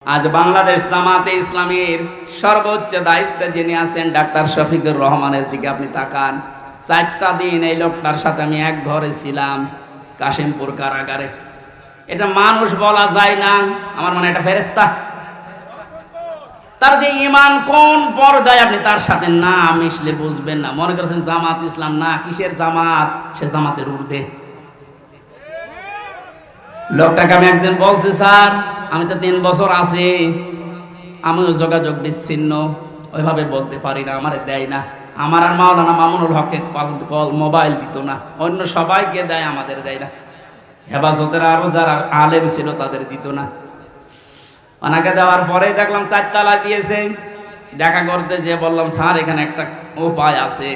আজ বাংলাদেশ জামাতে ইসলামীর সর্বোচ্চ দায়িত্বে যিনি আছেন ডাক্তার শফিকুর রহমানের দিকে আপনি তাকান। 4টা দিন এই লোকটার সাথে আমি এক ঘরে ছিলাম, কাশিমপুর কারাগারে। এটা মানুষ বলা যায় না, আমার মনে এটা ফেরেশতা। তার যে ঈমান কোন পর্যায়ে আপনি তার সাথে না মিশলে বুঝবেন না। মনে করছেন জামাত ইসলাম, না, কিসের জামাত, সে জামাতের ঊর্ধ্বে। লোকটাকে আমি একদিন বলছি, স্যার আমি তো 3 বছর আছি, আমিও যোগাযোগ বিচ্ছিন্ন, ওইভাবে বলতে পারি না, আমারে দেয় না। আমার আর মাওলানা মামুনুল হককে কল মোবাইল দিত না, অন্য সবাইকে দেয়, আমাদের দেয় না। হেফাজতের আরো যারা আলেম ছিল তাদের দিত না। ওনাকে দেওয়ার পরেই দেখলাম 4 তালা দিয়েছে। দেখা করতে যে বললাম, স্যার এখানে একটা উপায় আছে,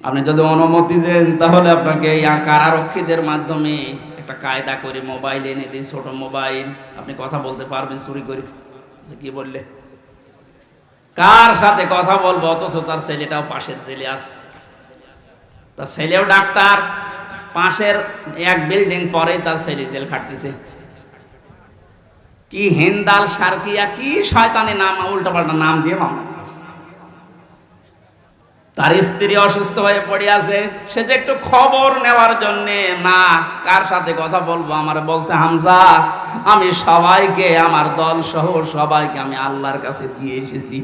আপনি যদি অনুমতি দেন তাহলে আপনাকে কারারক্ষীদের মাধ্যমে একটা কায়দা করে মোবাইল এনে দিই, ছোট মোবাইল, আপনি কথা বলতে পারবেন চুরি করে। কি বললে? কার সাথে কথা বলবো? অথচ তার ছেলেটাও পাশের ছেলে আছে, তার ছেলেও ডাক্তার, পাশের এক বিল্ডিং পরে তার ছেলে জেল খাটতেছে। কি হিন্দাল সার্কিয়া, কি শয়তানি নাম, উল্টাপাল্টা নাম দিয়ে মামলা করেছে। তার স্ত্রী অসুস্থ হয়ে পড়ে আছে, সে যে একটু খবর নেওয়ার জন্য, না কার সাথে কথা বলবো, আমার বলছে, হামজা আমি সবাইকে, আমার দল সহ সবাইকে আমি আল্লাহর কাছে দিয়ে এসেছি।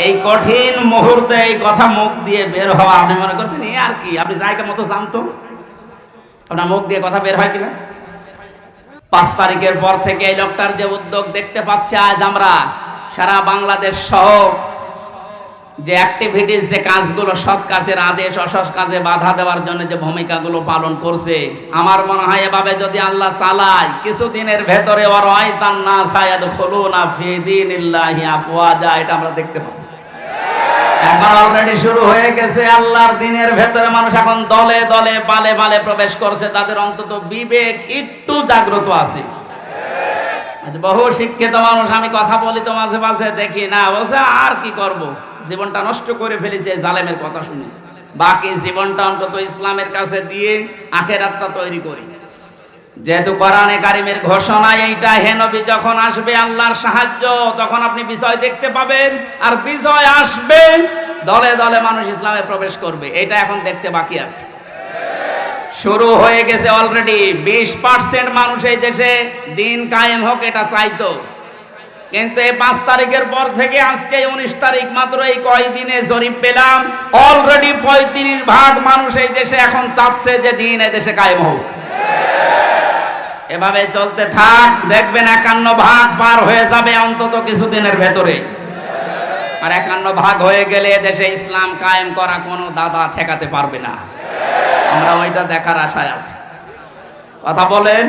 এই কঠিন মুহূর্তে এই কথা মুখ দিয়ে বের হওয়া, আপনি মনে করছেন এ আর কি? আপনি জায়গা মতো জানতো আপনার মুখ দিয়ে কথা বের হয় কিনা? 5 তারিখের পর থেকে এই লোকটার যে উদ্যোগ দেখতে পাচ্ছি, আজ আমরা সারা বাংলাদেশ সহ যে অ্যাক্টিভিটিস, যে কাজগুলো, সৎ কাজের আদেশ, অসৎ কাজে বাধা দেওয়ার জন্য যে ভূমিকাগুলো পালন করছে, আমার মনে হয় এভাবে যদি আল্লাহ চালায়, কিছুদিনের ভেতরে ওয়ারাইতান নাস ইয়াদখুলুনা ফি দীনিল্লাহি আফওয়াজা, এটা আমরা দেখতে পাবো। এখন অলরেডি শুরু হয়ে গেছে। আল্লাহর দিনের ভেতরে মানুষ এখন দলে দলে পালে পালে প্রবেশ করছে, তাদের অন্তত বিবেক একটু জাগ্রত আছে। বহু শিক্ষিত মানুষ, আমি কথা বলি তো মাঝে মাঝে, দেখি না, বলছে আর কি করব, জীবনটা নষ্ট করে ফেলেছে জালেমের কথা শুনে, বাকি জীবনটা অন্তত ইসলামের কাছে দিয়ে আখেরাতটা তৈরি করি। যেহেতু কোরআনে কারিমের ঘোষণা এইটা, হে নবী যখন আসবে আল্লাহর সাহায্য, তখন আপনি বিজয় দেখতে পাবেন, আর বিজয় আসবে, দলে দলে মানুষ ইসলামে প্রবেশ করবে। এটা এখন দেখতে বাকি আছে, শুরু হয়ে গেছে অলরেডি। 20% মানুষ এই দেশে দিন কায়েম হোক এটা চাইতো, কিন্তু এই 5 তারিখের পর থেকে আজকে 19 তারিখ, মাত্র এই কয়দিনে জরিপ পেলাম, অলরেডি 35% মানুষ এই দেশে এখন চাচ্ছে যে দিন এই দেশে কায়েম হোক। এভাবে চলতে থাক, দেখবেন 51% পার হয়ে যাবে অন্তত কিছুদিনের ভেতরে। আর 51% হয়ে গেলে দেশে ইসলাম কায়েম করা কোনো দাদা ঠেকাতে পারবে না। আমরা ওইটা দেখার আশায় আছি। কথা বলেন।